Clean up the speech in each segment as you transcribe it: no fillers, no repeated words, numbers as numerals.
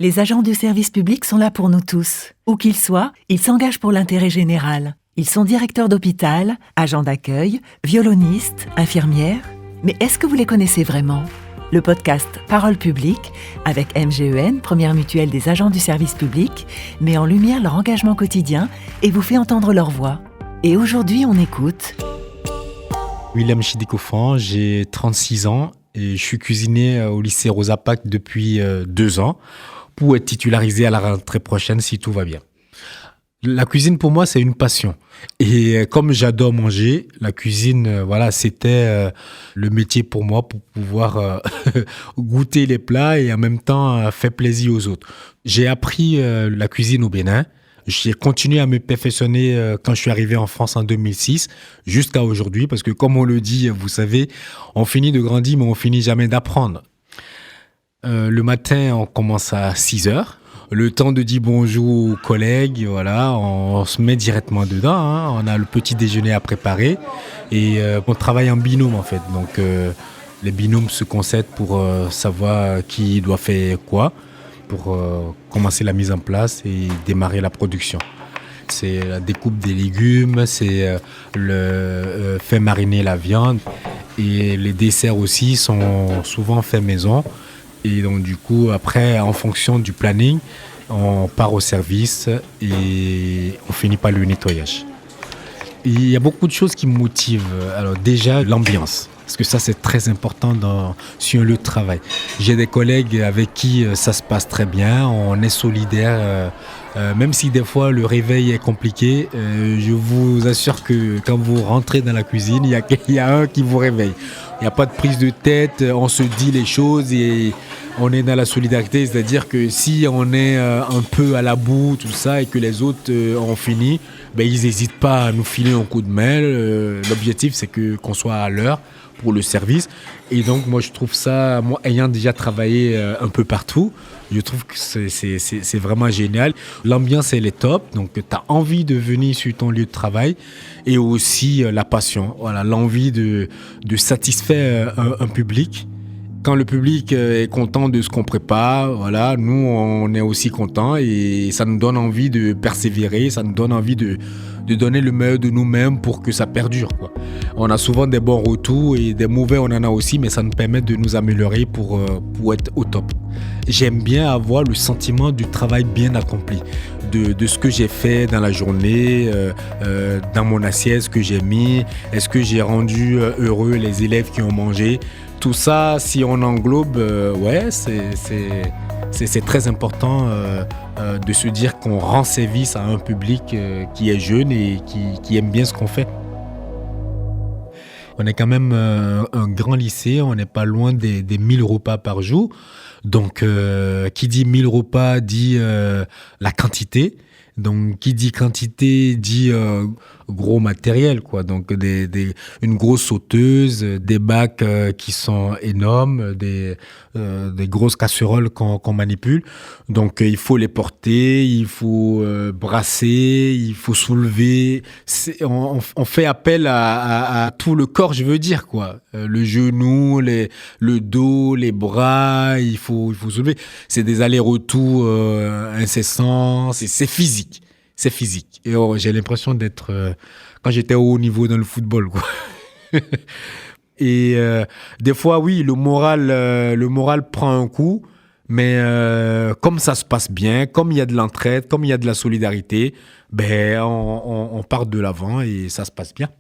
Les agents du service public sont là pour nous tous. Où qu'ils soient, ils s'engagent pour l'intérêt général. Ils sont directeurs d'hôpital, agents d'accueil, violonistes, infirmières. Mais est-ce que vous les connaissez vraiment ? Le podcast Parole publique, avec MGEN, première mutuelle des agents du service public, met en lumière leur engagement quotidien et vous fait entendre leur voix. Et aujourd'hui, on écoute... William Chidikofan, j'ai 36 ans et je suis cuisinier au lycée Rosa Pâques depuis 2 ans pour être titularisé à la rentrée prochaine si tout va bien. La cuisine pour moi c'est une passion et comme j'adore manger, la cuisine c'était le métier pour moi pour pouvoir goûter les plats et en même temps faire plaisir aux autres. J'ai appris la cuisine au Bénin. J'ai continué à me perfectionner quand je suis arrivé en France en 2006 jusqu'à aujourd'hui parce que comme on le dit, vous savez, on finit de grandir mais on finit jamais d'apprendre. Le matin, on commence à 6h. Le temps de dire bonjour aux collègues, on se met directement dedans. On a le petit déjeuner à préparer et on travaille en binôme en fait. Donc les binômes se concèdent pour savoir qui doit faire quoi, pour commencer la mise en place et démarrer la production. C'est la découpe des légumes, c'est le fait mariner la viande et les desserts aussi sont souvent faits maison. Et donc du coup, après, en fonction du planning, on part au service et on finit par le nettoyage. Et il y a beaucoup de choses qui me motivent. Alors déjà, l'ambiance. Parce que ça, c'est très important sur un lieu de travail. J'ai des collègues avec qui ça se passe très bien. On est solidaires. Même si des fois, le réveil est compliqué, je vous assure que quand vous rentrez dans la cuisine, il y a un qui vous réveille. Il n'y a pas de prise de tête. On se dit les choses et on est dans la solidarité. C'est-à-dire que si on est un peu à la bout, tout ça, et que les autres ont fini, ils n'hésitent pas à nous filer un coup de main. L'objectif, c'est qu'on soit à l'heure pour le service. Et donc, moi, je trouve ça, moi, ayant déjà travaillé un peu partout, je trouve que c'est vraiment génial. L'ambiance, elle est top. Donc, tu as envie de venir sur ton lieu de travail et aussi la passion. Voilà, l'envie de satisfaire un public. Quand le public est content de ce qu'on prépare, nous, on est aussi contents et ça nous donne envie de persévérer, ça nous donne envie de donner le meilleur de nous-mêmes pour que ça perdure, quoi. On a souvent des bons retours et des mauvais, on en a aussi, mais ça nous permet de nous améliorer pour être au top. J'aime bien avoir le sentiment du travail bien accompli, de ce que j'ai fait dans la journée, dans mon assiette, ce que j'ai mis, est-ce que j'ai rendu heureux les élèves qui ont mangé. Tout ça, si on englobe, c'est très important de se dire qu'on rend service à un public qui est jeune et qui aime bien ce qu'on fait. On est quand même un grand lycée, on n'est pas loin des 1000 repas par jour. Donc, qui dit 1000 repas dit la quantité. Donc, qui dit quantité dit gros matériel, quoi. Donc, une grosse sauteuse, des bacs qui sont énormes, des grosses casseroles qu'on manipule. Donc, il faut les porter, il faut brasser, il faut soulever. On fait appel à tout le corps, je veux dire, quoi. Le genou, le dos, les bras, il faut soulever. C'est des allers-retours incessants, c'est physique. C'est physique. Et j'ai l'impression d'être quand j'étais au haut niveau dans le football, quoi. Et des fois, oui, le moral prend un coup, mais comme ça se passe bien, comme il y a de l'entraide, comme il y a de la solidarité, on part de l'avant et ça se passe bien.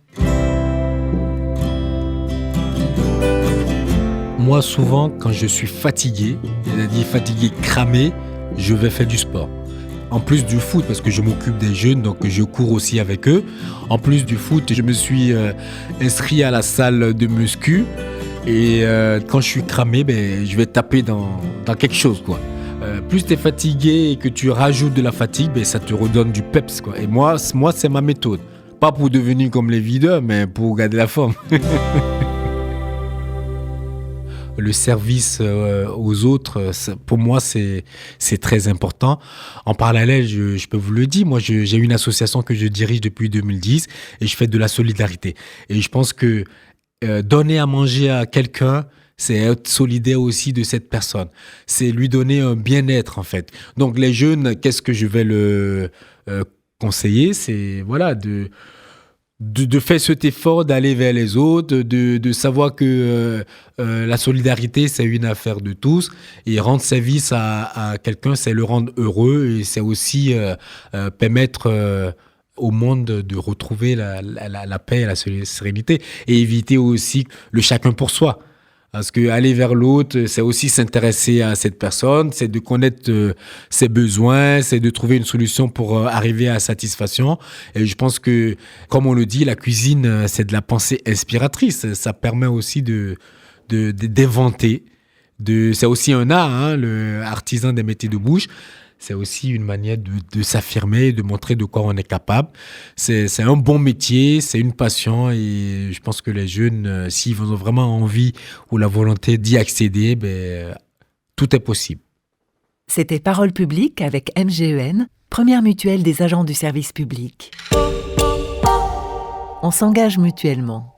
Moi, souvent, quand je suis fatigué, c'est-à-dire fatigué, cramé, je vais faire du sport. En plus du foot, parce que je m'occupe des jeunes, donc je cours aussi avec eux. En plus du foot, je me suis inscrit à la salle de muscu. Et quand je suis cramé, je vais taper dans quelque chose, quoi. Plus tu es fatigué et que tu rajoutes de la fatigue, ça te redonne du peps, quoi. Et moi, c'est ma méthode. Pas pour devenir comme les videurs, mais pour garder la forme. Le service aux autres, pour moi, c'est très important. En parallèle, je peux vous le dire, moi, j'ai une association que je dirige depuis 2010 et je fais de la solidarité. Et je pense que donner à manger à quelqu'un, c'est être solidaire aussi de cette personne. C'est lui donner un bien-être, en fait. Donc, les jeunes, qu'est-ce que je vais le conseiller? C'est, voilà, de faire cet effort d'aller vers les autres, de savoir que la solidarité, c'est une affaire de tous. Et rendre service à quelqu'un, c'est le rendre heureux. Et c'est aussi permettre au monde de retrouver la paix et la sérénité. Et éviter aussi le chacun pour soi. Parce que aller vers l'autre, c'est aussi s'intéresser à cette personne, c'est de connaître ses besoins, c'est de trouver une solution pour arriver à satisfaction. Et je pense que, comme on le dit, la cuisine, c'est de la pensée inspiratrice. Ça permet aussi d'inventer. C'est aussi un art, hein, le artisan des métiers de bouche. C'est aussi une manière de s'affirmer, de montrer de quoi on est capable. C'est un bon métier, c'est une passion et je pense que les jeunes, s'ils ont vraiment envie ou la volonté d'y accéder, tout est possible. C'était Parole publique avec MGEN, première mutuelle des agents du service public. On s'engage mutuellement.